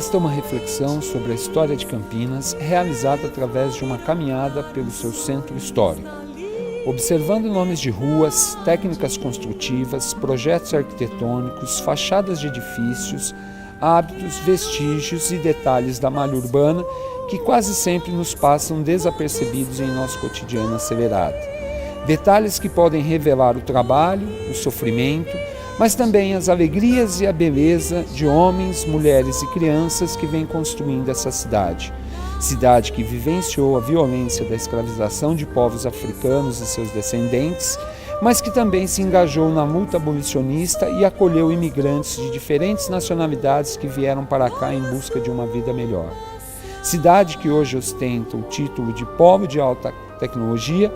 Esta é uma reflexão sobre a história de Campinas, realizada através de uma caminhada pelo seu centro histórico, observando nomes de ruas, técnicas construtivas, projetos arquitetônicos, fachadas de edifícios, hábitos, vestígios e detalhes da malha urbana que quase sempre nos passam desapercebidos em nosso cotidiano acelerado. Detalhes que podem revelar o trabalho, o sofrimento, mas também as alegrias e a beleza de homens, mulheres e crianças que vêm construindo essa cidade. Cidade que vivenciou a violência da escravização de povos africanos e seus descendentes, mas que também se engajou na luta abolicionista e acolheu imigrantes de diferentes nacionalidades que vieram para cá em busca de uma vida melhor. Cidade que hoje ostenta o título de polo de alta tecnologia,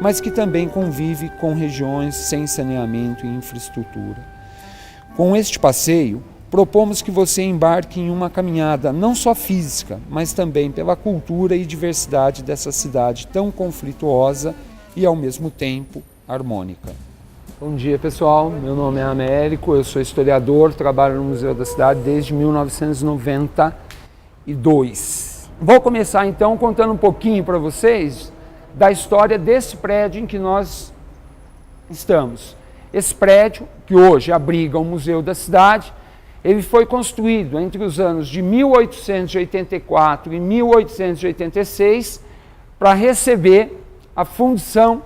mas que também convive com regiões sem saneamento e infraestrutura. Com este passeio, propomos que você embarque em uma caminhada não só física, mas também pela cultura e diversidade dessa cidade tão conflituosa e, ao mesmo tempo, harmônica. Bom dia, pessoal. Meu nome é Américo, eu sou historiador, trabalho no Museu da Cidade desde 1992. Vou começar, então, contando um pouquinho para vocês da história desse prédio em que nós estamos. Esse prédio, que hoje abriga o Museu da Cidade, ele foi construído entre os anos de 1884 e 1886 para receber a Fundição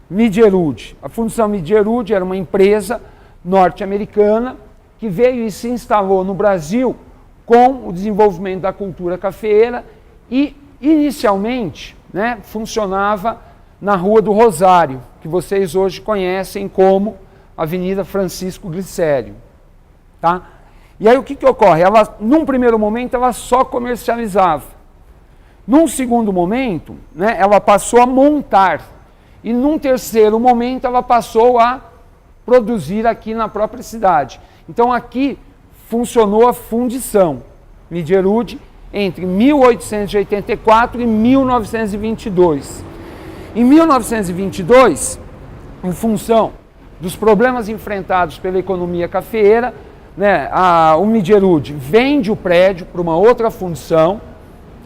Midgerud. A Fundição Midgerud era uma empresa norte-americana que veio e se instalou no Brasil com o desenvolvimento da cultura cafeeira e, inicialmente, funcionava na Rua do Rosário, que vocês hoje conhecem como Avenida Francisco Glicério. Tá? E aí o que ocorre? Ela, num primeiro momento, ela só comercializava. Num segundo momento, ela passou a montar. E num terceiro momento, ela passou a produzir aqui na própria cidade. Então aqui funcionou a fundição Midgerud entre 1884 e 1922. Em 1922, em função dos problemas enfrentados pela economia cafeeira, o Midgerud vende o prédio para uma outra fundição,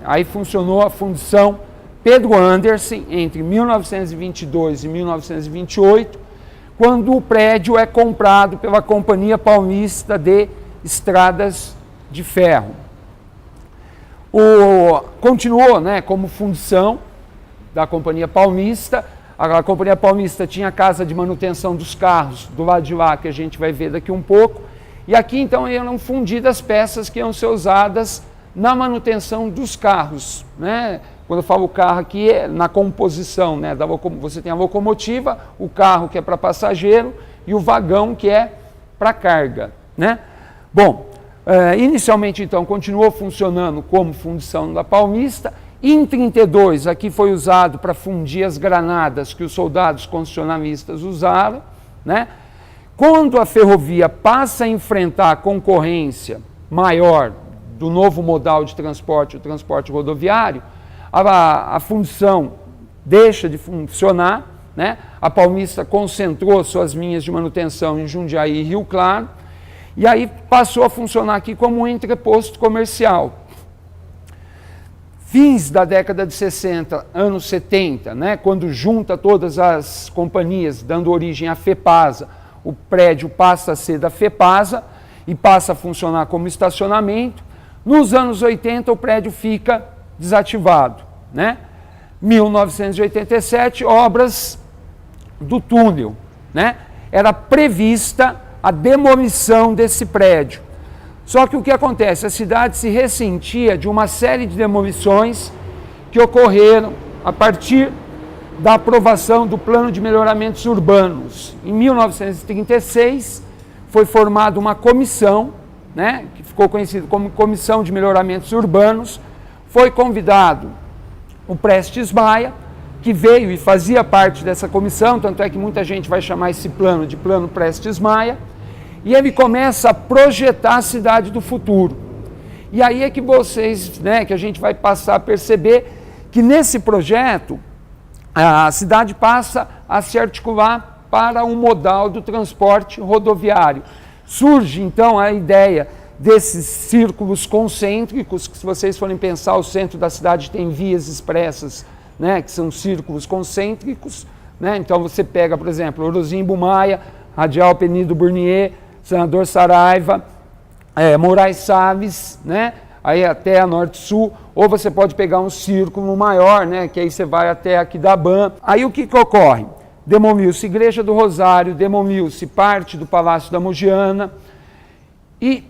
aí funcionou a fundição Pedro Andersen entre 1922 e 1928, quando o prédio é comprado pela Companhia Paulista de Estradas de Ferro. Continuou como fundição da Companhia Paulista. A Companhia Paulista tinha a casa de manutenção dos carros do lado de lá, que a gente vai ver daqui um pouco. E aqui, então, eram fundidas peças que iam ser usadas na manutenção dos carros. Quando eu falo carro aqui, é na composição. Você tem a locomotiva, o carro que é para passageiro e o vagão que é para carga. Bom, inicialmente, então, continuou funcionando como fundição da Paulista. Em 1932, aqui foi usado para fundir as granadas que os soldados constitucionalistas usaram. Quando a ferrovia passa a enfrentar a concorrência maior do novo modal de transporte, o transporte rodoviário, a fundição deixa de funcionar. A Paulista concentrou suas linhas de manutenção em Jundiaí e Rio Claro, e aí passou a funcionar aqui como um entreposto comercial. Fins da década de 60, anos 70, quando junta todas as companhias, dando origem à FEPASA, o prédio passa a ser da FEPASA e passa a funcionar como estacionamento. Nos anos 80, o prédio fica desativado. 1987, obras do túnel. Era prevista a demolição desse prédio. Só que o que acontece? A cidade se ressentia de uma série de demolições que ocorreram a partir da aprovação do Plano de Melhoramentos Urbanos. Em 1936, foi formada uma comissão, que ficou conhecida como Comissão de Melhoramentos Urbanos. Foi convidado o Prestes Maia, que veio e fazia parte dessa comissão, tanto é que muita gente vai chamar esse plano de Plano Prestes Maia, e ele começa a projetar a cidade do futuro. E aí é que que a gente vai passar a perceber que nesse projeto a cidade passa a se articular para um modal do transporte rodoviário. Surge então a ideia desses círculos concêntricos, que se vocês forem pensar, o centro da cidade tem vias expressas, né, que são círculos concêntricos, né? Então você pega, por exemplo, Orozimbo Maia, Radial Penido Burnier, Senador Saraiva, Moraes Salles, né? Aí até a Norte-Sul, ou você pode pegar um círculo maior, né? Que aí você vai até Aquidauã. Aí o que ocorre? Demoliu-se Igreja do Rosário, demoliu-se parte do Palácio da Mogiana, e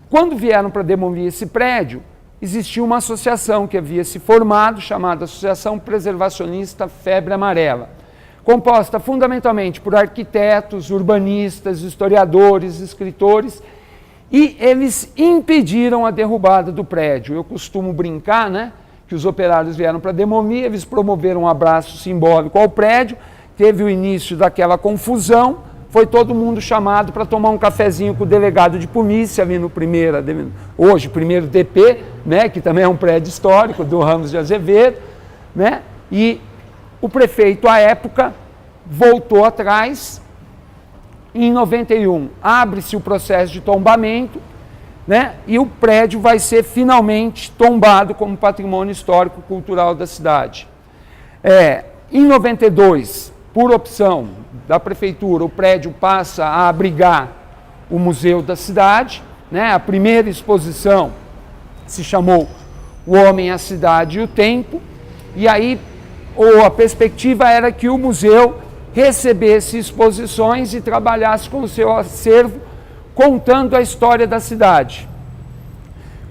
quando vieram para demolir esse prédio, existia uma associação que havia se formado, chamada Associação Preservacionista Febre Amarela, composta fundamentalmente por arquitetos, urbanistas, historiadores, escritores, e eles impediram a derrubada do prédio. Eu costumo brincar, né, que os operários vieram para demolir, eles promoveram um abraço simbólico ao prédio, teve o início daquela confusão, foi todo mundo chamado para tomar um cafezinho com o delegado de polícia ali no primeiro DP, né, que também é um prédio histórico do Ramos de Azevedo, né, e o prefeito à época voltou atrás. Em 91 abre-se o processo de tombamento, né, e o prédio vai ser finalmente tombado como patrimônio histórico cultural da cidade. Em 92, por opção da prefeitura, o prédio passa a abrigar o museu da cidade, né? A primeira exposição se chamou O Homem, a Cidade e o Tempo, e aí a perspectiva era que o museu recebesse exposições e trabalhasse com o seu acervo, contando a história da cidade.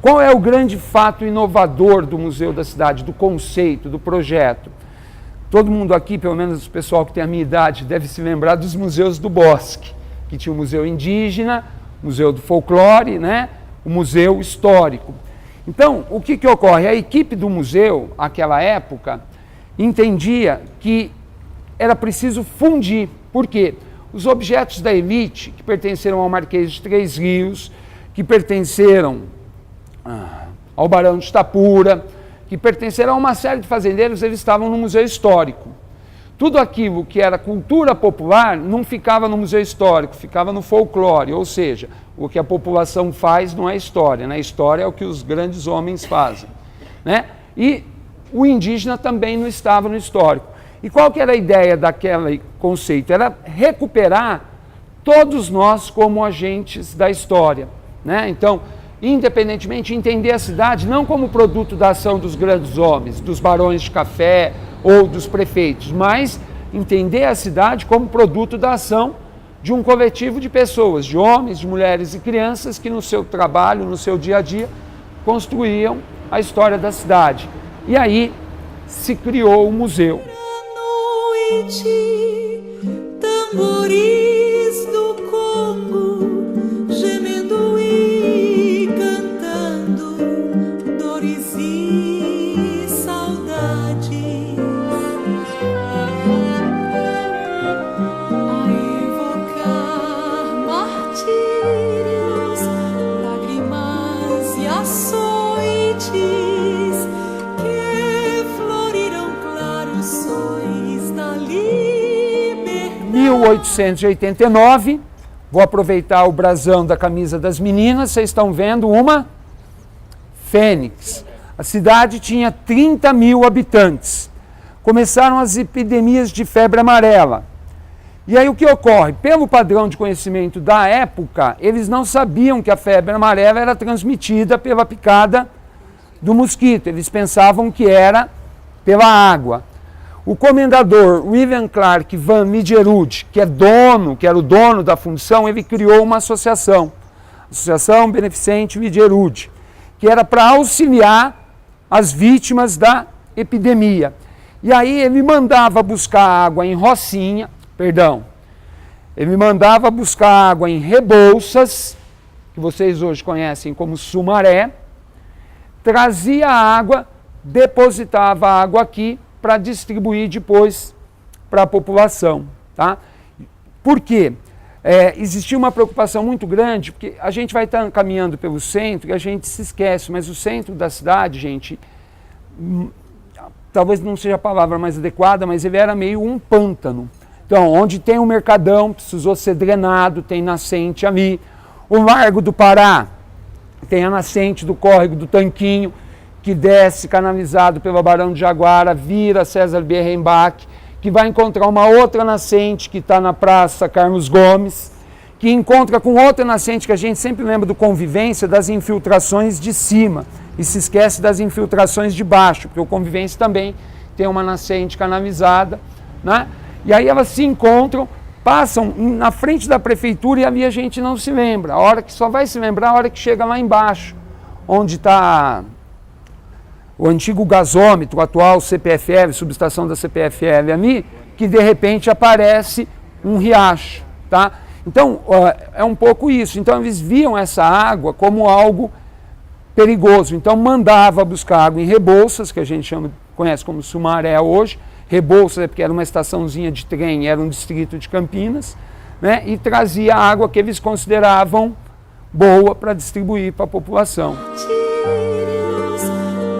Qual é o grande fato inovador do Museu da Cidade, do conceito, do projeto? Todo mundo aqui, pelo menos o pessoal que tem a minha idade, deve se lembrar dos museus do Bosque, que tinha o Museu Indígena, o Museu do Folclore, né? O Museu Histórico. Então, o que ocorre? A equipe do museu, naquela época, entendia que era preciso fundir. Por quê? Os objetos da elite, que pertenceram ao Marquês de Três Rios, que pertenceram ao Barão de Itapura, que pertenceram a uma série de fazendeiros, eles estavam no Museu Histórico. Tudo aquilo que era cultura popular não ficava no Museu Histórico, ficava no folclore, ou seja, o que a população faz não é história, né? História é o que os grandes homens fazem, né? E o indígena também não estava no histórico. E qual que era a ideia daquele conceito? Era recuperar todos nós como agentes da história, né? Então, independentemente, entender a cidade não como produto da ação dos grandes homens, dos barões de café ou dos prefeitos, mas entender a cidade como produto da ação de um coletivo de pessoas, de homens, de mulheres e crianças que no seu trabalho, no seu dia a dia, construíam a história da cidade. E aí se criou o museu. Tamboris do Congo, gemendo e cantando, dores e saudade, a evocar martírios, lágrimas e açoites que floriram claros sóis da liberdade. 1889, vou aproveitar o brasão da camisa das meninas, vocês estão vendo uma fênix. A cidade tinha 30 mil habitantes. Começaram as epidemias de febre amarela. E aí o que ocorre? Pelo padrão de conhecimento da época, eles não sabiam que a febre amarela era transmitida pela picada do mosquito. Eles pensavam que era pela água. O comendador William Clark Van Midgerud, que era o dono da fundição, ele criou uma associação, Associação Beneficente Midgerud, que era para auxiliar as vítimas da epidemia. E aí ele mandava buscar água em ele mandava buscar água em Rebouças, que vocês hoje conhecem como Sumaré, trazia a água, depositava a água aqui, para distribuir depois para a população. Tá? Por quê? Existia uma preocupação muito grande, porque a gente vai estar caminhando pelo centro e a gente se esquece, mas o centro da cidade, gente, talvez não seja a palavra mais adequada, mas ele era meio um pântano. Então, onde tem um mercadão, precisou ser drenado, tem nascente ali. O Largo do Pará tem a nascente do córrego do Tanquinho, que desce canalizado pelo Barão de Jaguara, vira César Berrenbach, que vai encontrar uma outra nascente que está na Praça Carlos Gomes, que encontra com outra nascente que a gente sempre lembra do Convivência, das infiltrações de cima, e se esquece das infiltrações de baixo, porque o Convivência também tem uma nascente canalizada, né? E aí elas se encontram, passam na frente da prefeitura e ali a gente não se lembra. A hora que só vai se lembrar a hora que chega lá embaixo, onde está o antigo gasômetro, o atual CPFL, subestação da CPFL ali, que de repente aparece um riacho, tá? Então, é um pouco isso. Então, eles viam essa água como algo perigoso. Então, mandava buscar água em Rebouças, que a gente conhece como Sumaré hoje. Rebouças é porque era uma estaçãozinha de trem, era um distrito de Campinas, né? E trazia água que eles consideravam boa para distribuir para a população.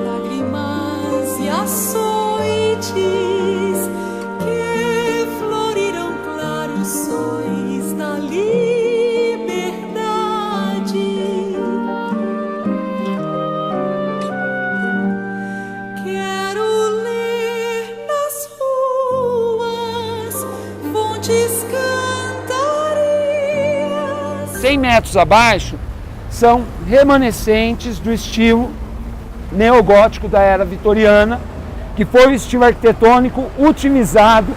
Lágrimas e açoites que floriram claros sóis da liberdade. Quero ler nas ruas fontes cantarias. 100 metros abaixo são remanescentes do estilo neogótico da era vitoriana, que foi o estilo arquitetônico utilizado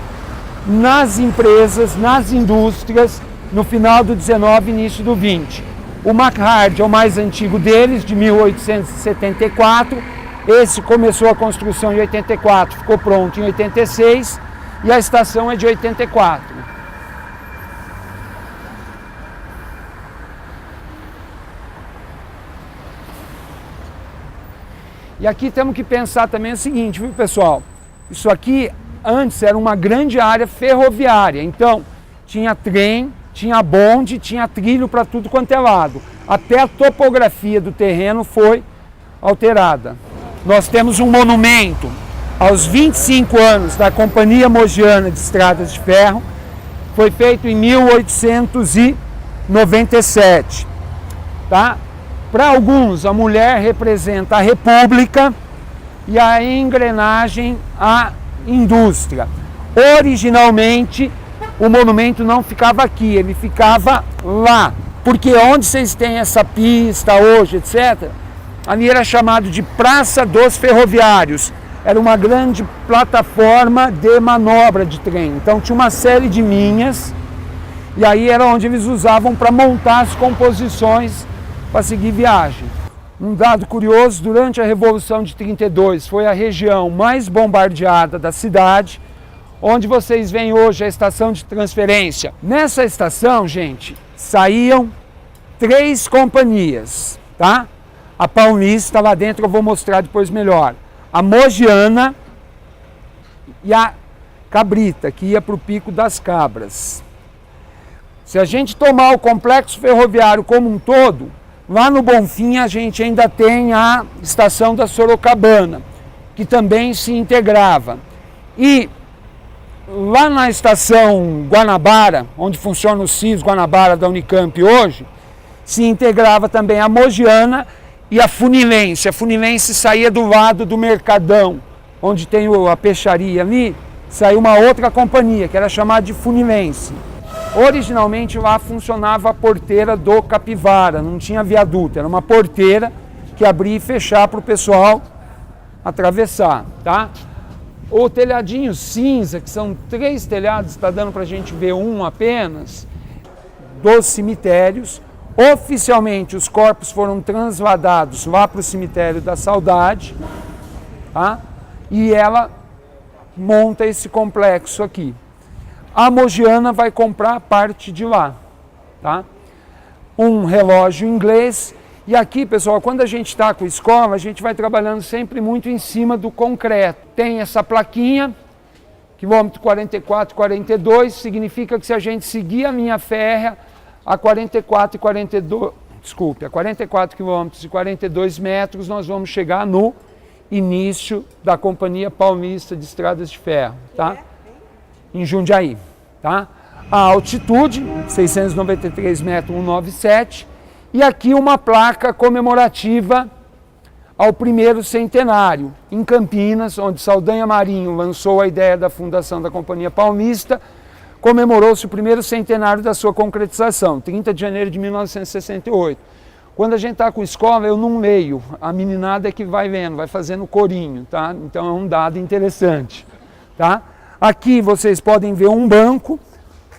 nas empresas, nas indústrias, no final do 19 e início do 20. O Macquard é o mais antigo deles, de 1874. Esse começou a construção em 84, ficou pronto em 86 e a estação é de 84. E aqui temos que pensar também o seguinte, viu, pessoal? Isso aqui antes era uma grande área ferroviária, então tinha trem, tinha bonde, tinha trilho para tudo quanto é lado. Até a topografia do terreno foi alterada. Nós temos um monumento aos 25 anos da Companhia Mogiana de Estradas de Ferro, foi feito em 1897, tá? Para alguns, a mulher representa a república e a engrenagem a indústria. Originalmente, o monumento não ficava aqui, ele ficava lá. Porque onde vocês têm essa pista hoje, etc., ali era chamado de Praça dos Ferroviários. Era uma grande plataforma de manobra de trem. Então tinha uma série de linhas e aí era onde eles usavam para montar as composições para seguir viagem. Um dado curioso, durante a Revolução de 32 foi a região mais bombardeada da cidade, onde vocês veem hoje a estação de transferência. Nessa estação, gente, saíam 3 companhias, tá? A Paulista, lá dentro eu vou mostrar depois melhor. A Mogiana e a Cabrita, que ia para o Pico das Cabras. Se a gente tomar o complexo ferroviário como um todo, lá no Bonfim a gente ainda tem a estação da Sorocabana, que também se integrava. E lá na estação Guanabara, onde funciona o CIS Guanabara da Unicamp hoje, se integrava também a Mogiana e a Funilense. A Funilense saía do lado do Mercadão, onde tem a peixaria ali, saiu uma outra companhia, que era chamada de Funilense. Originalmente lá funcionava a porteira do Capivara, não tinha viaduto, era uma porteira que abria e fechava para o pessoal atravessar, tá? O telhadinho cinza, que são 3 telhados, está dando para a gente ver um apenas, dos cemitérios. Oficialmente os corpos foram transladados lá para o cemitério da Saudade, tá? E ela monta esse complexo aqui. A Mogiana vai comprar a parte de lá, tá? Um relógio inglês. E aqui, pessoal, quando a gente está com escola, a gente vai trabalhando sempre muito em cima do concreto. Tem essa plaquinha, quilômetro 44 e 42, significa que se a gente seguir a linha férrea a 44 quilômetros e 42 metros, nós vamos chegar no início da Companhia Paulista de Estradas de Ferro, tá? Em Jundiaí, tá? A altitude, 693 metros, 197, E aqui uma placa comemorativa ao primeiro centenário, em Campinas, onde Saldanha Marinho lançou a ideia da fundação da Companhia Paulista, comemorou-se o primeiro centenário da sua concretização, 30 de janeiro de 1968. Quando a gente está com escola, eu não leio, a meninada é que vai vendo, vai fazendo corinho, tá? Então é um dado interessante, tá? Aqui vocês podem ver um banco,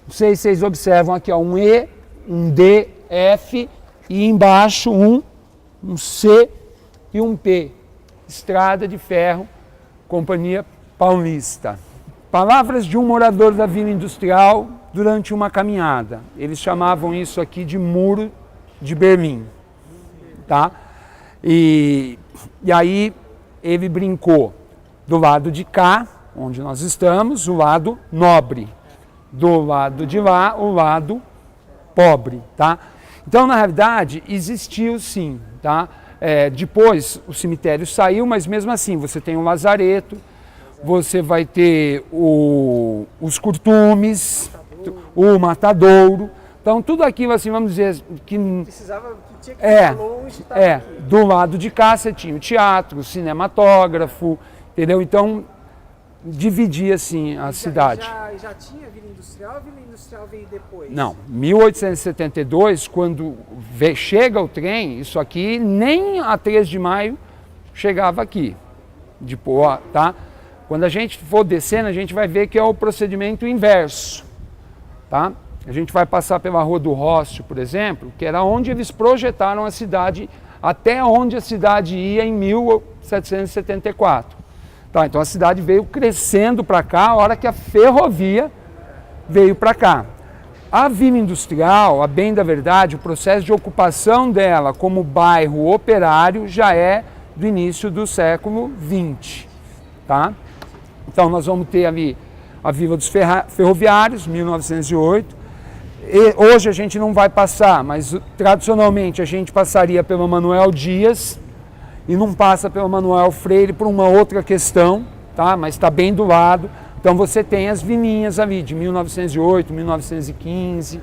não sei se vocês observam aqui, ó, um E, um D, F e embaixo um C e um P, Estrada de Ferro, Companhia Paulista. Palavras de um morador da Vila Industrial durante uma caminhada. Eles chamavam isso aqui de Muro de Berlim. Tá? E aí ele brincou do lado de cá, onde nós estamos, o lado nobre. Do lado de lá, o lado pobre. Tá? Então, na realidade, existiu sim. Tá? Depois o cemitério saiu, mas mesmo assim você tem o lazareto, você vai ter os curtumes, o matadouro. Então tudo aquilo assim, vamos dizer, que precisava, que tinha que ficar longe. Do lado de cá você tinha o teatro, o cinematógrafo, entendeu? Então dividia assim a cidade. Já tinha Vila Industrial, a Vila Industrial veio depois? Não, 1872, quando chega o trem, isso aqui nem a 3 de maio chegava aqui. Depois, tá? Quando a gente for descendo, a gente vai ver que é o procedimento inverso, tá? A gente vai passar pela Rua do Rócio, por exemplo, que era onde eles projetaram a cidade, até onde a cidade ia em 1774. Tá, então a cidade veio crescendo para cá, a hora que a ferrovia veio para cá. A Vila Industrial, a bem da verdade, o processo de ocupação dela como bairro operário já é do início do século XX. Tá? Então nós vamos ter ali a Vila dos Ferroviários, 1908. E hoje a gente não vai passar, mas tradicionalmente a gente passaria pelo Manuel Dias e não passa pelo Manuel Freire por uma outra questão, tá? Mas está bem do lado. Então você tem as vilinhas ali de 1908, 1915.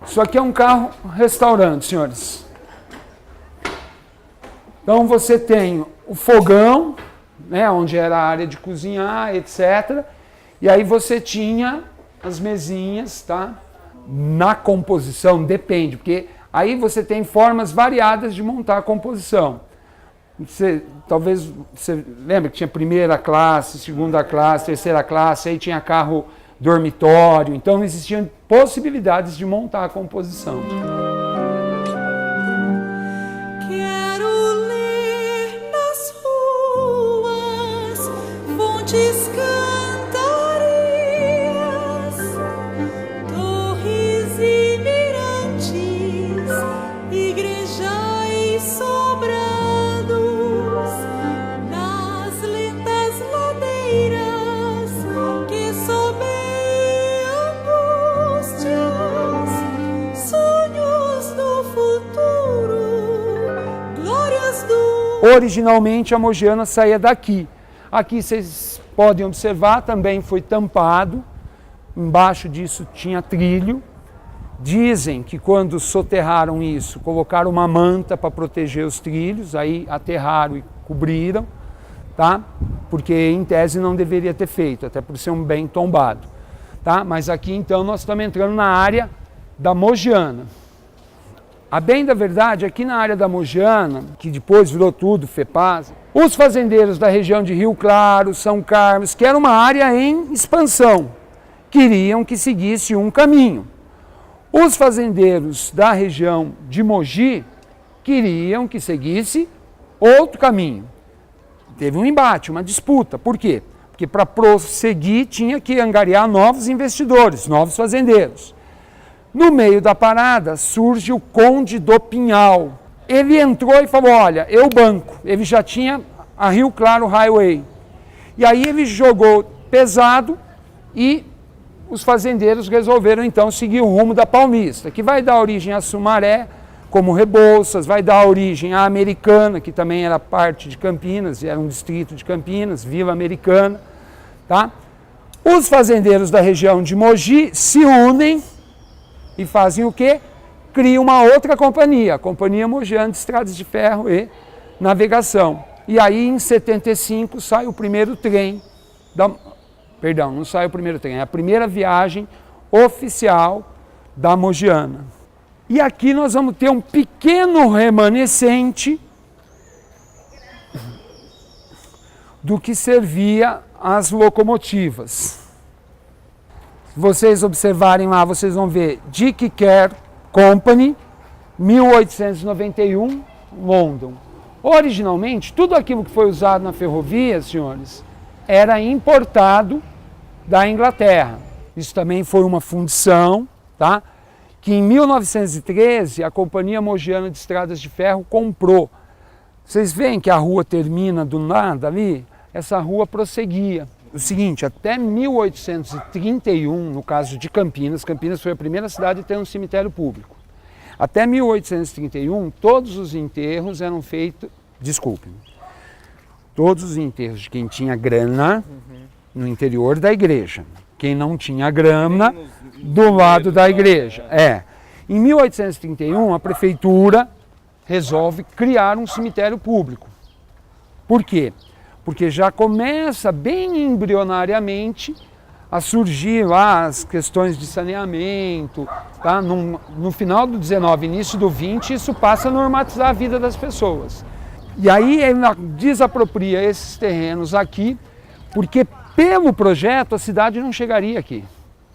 Isso aqui é um carro-restaurante, senhores. Então você tem o fogão, né, onde era a área de cozinhar, etc. E aí você tinha as mesinhas, tá? Na composição, depende, porque aí você tem formas variadas de montar a composição. Talvez você lembra que tinha primeira classe, segunda classe, terceira classe, aí tinha carro dormitório, então existiam possibilidades de montar a composição. Quero ler nas ruas fontes cantarias, torres e mirantes, igreja e sobrados, nas lentas ladeiras que sobem angústias, sonhos do futuro, glórias do... Originalmente a Mogiana saía daqui. Aqui vocês podem observar, também foi tampado. Embaixo disso tinha trilho. Dizem que quando soterraram isso, colocaram uma manta para proteger os trilhos, aí aterraram e cobriram, tá? Porque em tese não deveria ter feito, até por ser um bem tombado, tá? Mas aqui então nós estamos entrando na área da Mogiana. A bem da verdade, aqui na área da Mogiana, que depois virou tudo, FEPASA, os fazendeiros da região de Rio Claro, São Carlos, que era uma área em expansão, queriam que seguisse um caminho. Os fazendeiros da região de Mogi queriam que seguisse outro caminho. Teve um embate, uma disputa. Por quê? Porque para prosseguir tinha que angariar novos investidores, novos fazendeiros. No meio da parada surge o Conde do Pinhal. Ele entrou e falou, olha, eu banco. Ele já tinha a Rio Claro Highway. E aí ele jogou pesado e os fazendeiros resolveram então seguir o rumo da Paulista, que vai dar origem a Sumaré, como Rebouças, vai dar origem à Americana, que também era parte de Campinas, era um distrito de Campinas, Vila Americana. Tá? Os fazendeiros da região de Mogi se unem e fazem o quê? cria uma outra companhia, a Companhia Mogiana de Estradas de Ferro e Navegação. E aí em 75 sai o primeiro trem, perdão, não sai o primeiro trem, é a primeira viagem oficial da Mogiana. E aqui nós vamos ter um pequeno remanescente do que servia as locomotivas. Se vocês observarem lá, vocês vão ver Dick Care Company, 1891, London. Originalmente, tudo aquilo que foi usado na ferrovia, senhores, era importado da Inglaterra. Isso também foi uma fundição, tá? Que em 1913 a Companhia Mogiana de Estradas de Ferro comprou. Vocês veem que a rua termina do nada ali? Essa rua prosseguia. O seguinte, até 1831, no caso de Campinas, Campinas foi a primeira cidade a ter um cemitério público. Até 1831, todos os enterros eram feitos, todos os enterros de quem tinha grana no interior da igreja. Quem não tinha grana, do lado da igreja. Em 1831, a prefeitura resolve criar um cemitério público. Por quê? Porque já começa bem embrionariamente a surgir lá as questões de saneamento, tá? No final do 19, início do 20, isso passa a normatizar a vida das pessoas. E aí ele desapropria esses terrenos aqui, porque pelo projeto a cidade não chegaria aqui.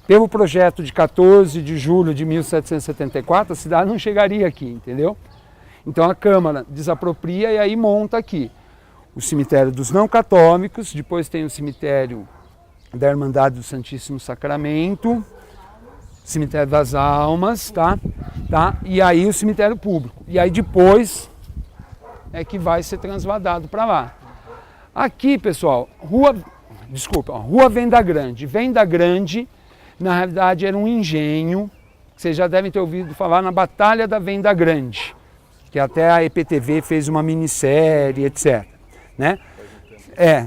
Pelo projeto de 14 de julho de 1774, a cidade não chegaria aqui, entendeu? Então a Câmara desapropria e aí monta aqui o cemitério dos não católicos, depois tem o cemitério da Irmandade do Santíssimo Sacramento, cemitério das almas, tá? E aí o cemitério público. E aí depois é que vai ser transladado para lá. Aqui, pessoal, Rua Venda Grande. Venda Grande, na realidade, era um engenho, vocês já devem ter ouvido falar na Batalha da Venda Grande, que até a EPTV fez uma minissérie, etc. Né?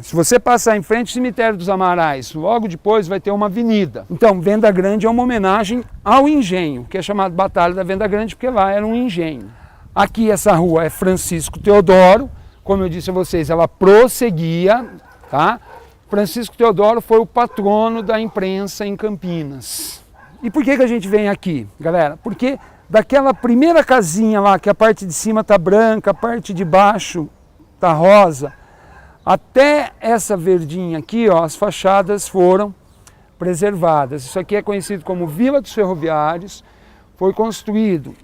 Se você passar em frente ao Cemitério dos Amarais, logo depois vai ter uma avenida. Então, Venda Grande é uma homenagem ao engenho, que é chamado Batalha da Venda Grande, porque lá era um engenho. Aqui essa rua é Francisco Teodoro, como eu disse a vocês, ela prosseguia, tá? Francisco Teodoro foi o patrono da imprensa em Campinas. E por que a gente vem aqui, galera? Porque daquela primeira casinha lá, que a parte de cima tá branca, a parte de baixo tá rosa, até essa verdinha aqui, ó, as fachadas foram preservadas. Isso aqui é conhecido como Vila dos Ferroviários, foi construído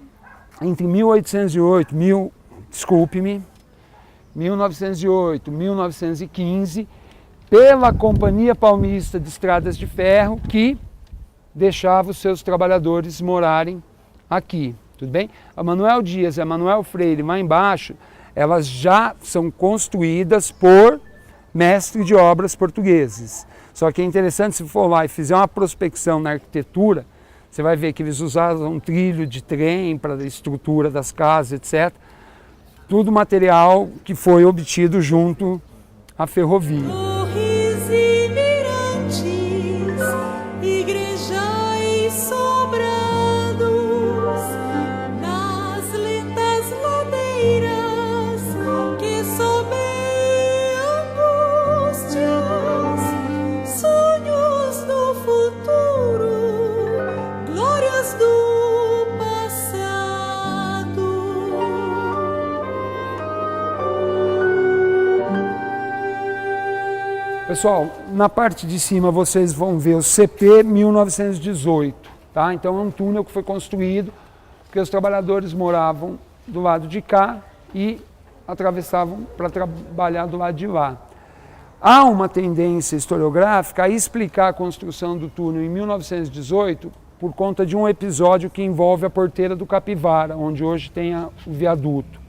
entre 1908 e 1915, pela Companhia Paulista de Estradas de Ferro, que deixava os seus trabalhadores morarem aqui, tudo bem? A Manuel Dias e a Manuel Freire, lá embaixo, elas já são construídas por mestres de obras portugueses. Só que é interessante, se for lá e fizer uma prospecção na arquitetura, você vai ver que eles usavam um trilho de trem para a estrutura das casas, etc. Tudo material que foi obtido junto à ferrovia. Torres e mirantes, igrejais sobrados, nas lentas ladeiras que sobem angústias, sonhos do futuro, glórias do passado. Pessoal, na parte de cima vocês vão ver o CP 1918, tá? Então é um túnel que foi construído porque os trabalhadores moravam do lado de cá e atravessavam para trabalhar do lado de lá. Há uma tendência historiográfica a explicar a construção do túnel em 1918 por conta de um episódio que envolve a Porteira do Capivara, onde hoje tem o viaduto.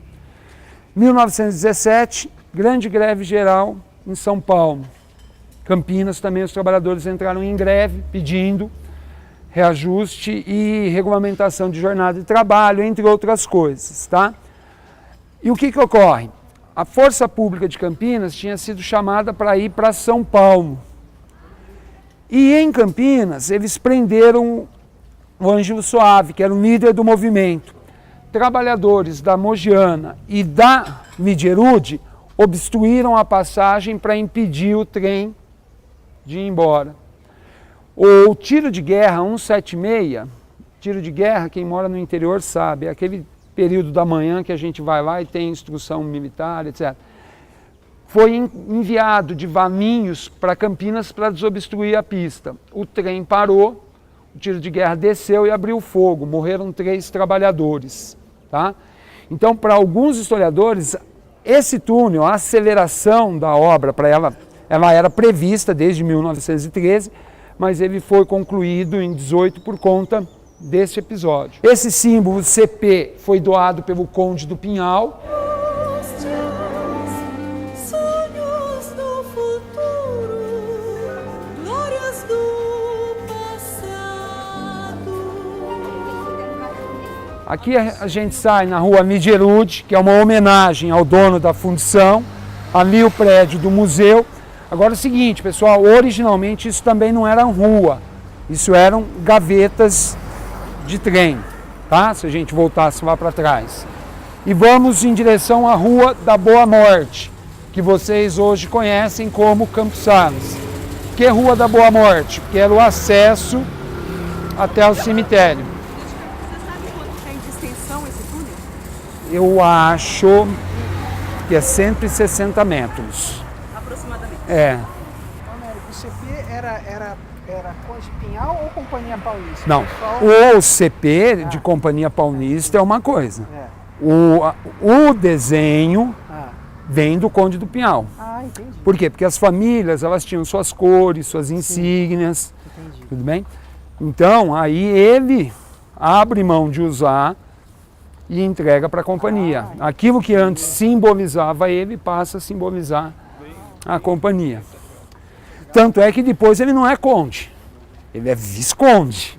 1917, grande greve geral em São Paulo. Campinas também os trabalhadores entraram em greve pedindo reajuste e regulamentação de jornada de trabalho, entre outras coisas, tá? E o que ocorre? A Força Pública de Campinas tinha sido chamada para ir para São Paulo. E em Campinas eles prenderam o Ângelo Soave, que era o líder do movimento. Trabalhadores da Mogiana e da Migerud obstruíram a passagem para impedir o trem de ir embora. O tiro de guerra 176, tiro de guerra, quem mora no interior sabe, é aquele período da manhã que a gente vai lá e tem instrução militar, etc. Foi enviado de Valinhos para Campinas para desobstruir a pista. O trem parou, o tiro de guerra desceu e abriu fogo, morreram 3 trabalhadores. Tá? Então, para alguns historiadores, esse túnel, a aceleração da obra para ela era prevista desde 1913, mas ele foi concluído em 18 por conta desse episódio. Esse símbolo CP foi doado pelo Conde do Pinhal. Sonhos do futuro, glórias do passado. Aqui a gente sai na rua Migerud, que é uma homenagem ao dono da fundição, ali o prédio do museu. Agora é o seguinte, pessoal, originalmente isso também não era rua, isso eram gavetas de trem, tá? Se a gente voltasse lá para trás. E vamos em direção à Rua da Boa Morte, que vocês hoje conhecem como Campos Sales. Por que Rua da Boa Morte? Porque era o acesso até o cemitério. Você sabe quanto tem de extensão esse túnel? Eu acho que é 160 metros. Aproximadamente. É. Américo, o CP era Conde Pinhal ou Companhia Paulista? Não, Pessoal- o CP de Companhia Paulista é uma coisa. É. O desenho Ah. vem do Conde do Pinhal. Ah, entendi. Por quê? Porque as famílias, elas tinham suas cores, suas insígnias, Entendi. tudo bem? Então, aí ele abre mão de usar e entrega para a companhia. Aquilo que antes simbolizava ele passa a simbolizar a companhia. Tanto é que depois ele não é conde, ele é visconde.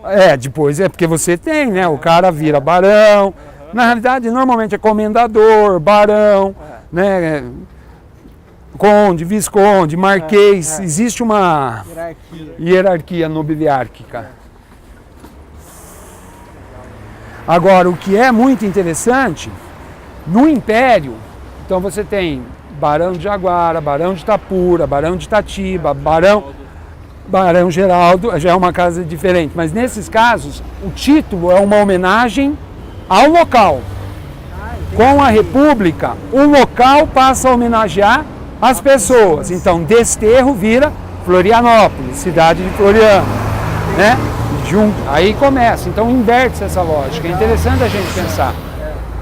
É, depois é porque você tem, né? O cara vira barão. Na realidade, normalmente é comendador, barão, né? Conde, visconde, marquês. Existe uma hierarquia nobiliárquica. Agora, o que é muito interessante, no Império, então você tem Barão de Jaguara, Barão de Itapura, Barão de Itatiba, Barão Geraldo, já é uma casa diferente, mas nesses casos o título é uma homenagem ao local. Com a República, o local passa a homenagear as pessoas. Então, Desterro vira Florianópolis, cidade de Floriano, né? Aí começa, então inverte-se essa lógica. É interessante a gente pensar.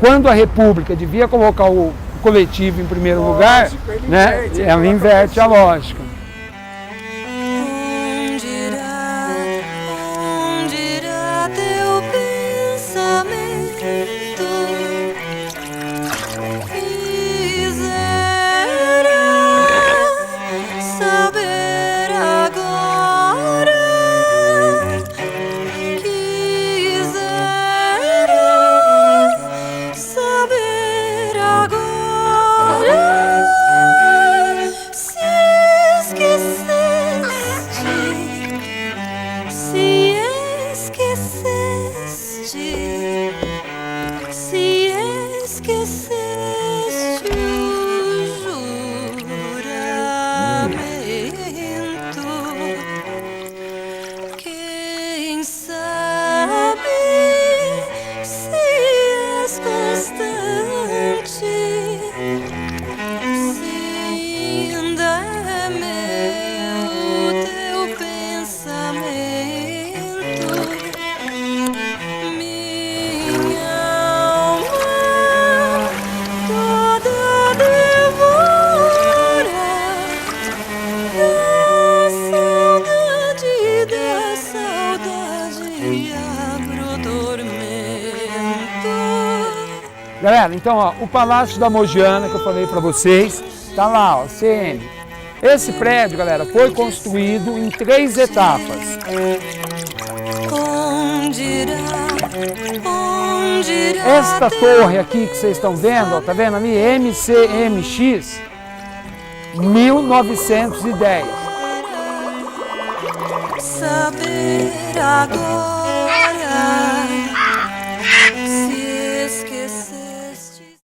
Quando a República devia colocar o coletivo em primeiro lugar, né? Ela inverte a lógica. Onde irá teu pensamento? Quisera saber agora. Quisera saber agora. Se esqueceste, se esqueceste, se esqueceste o juramento, quem sabe se és constante. Se ainda é meu teu pensamento, minha alma toda devora da saudade abre o tormento. Galera, então, ó, o Palácio da Mogiana, que eu falei para vocês, tá lá, ó, CM. Esse prédio, galera, foi construído em 3 etapas. Onde irá Esta torre aqui que vocês estão vendo, ó, tá vendo ali? MCMX 1910. saber agora?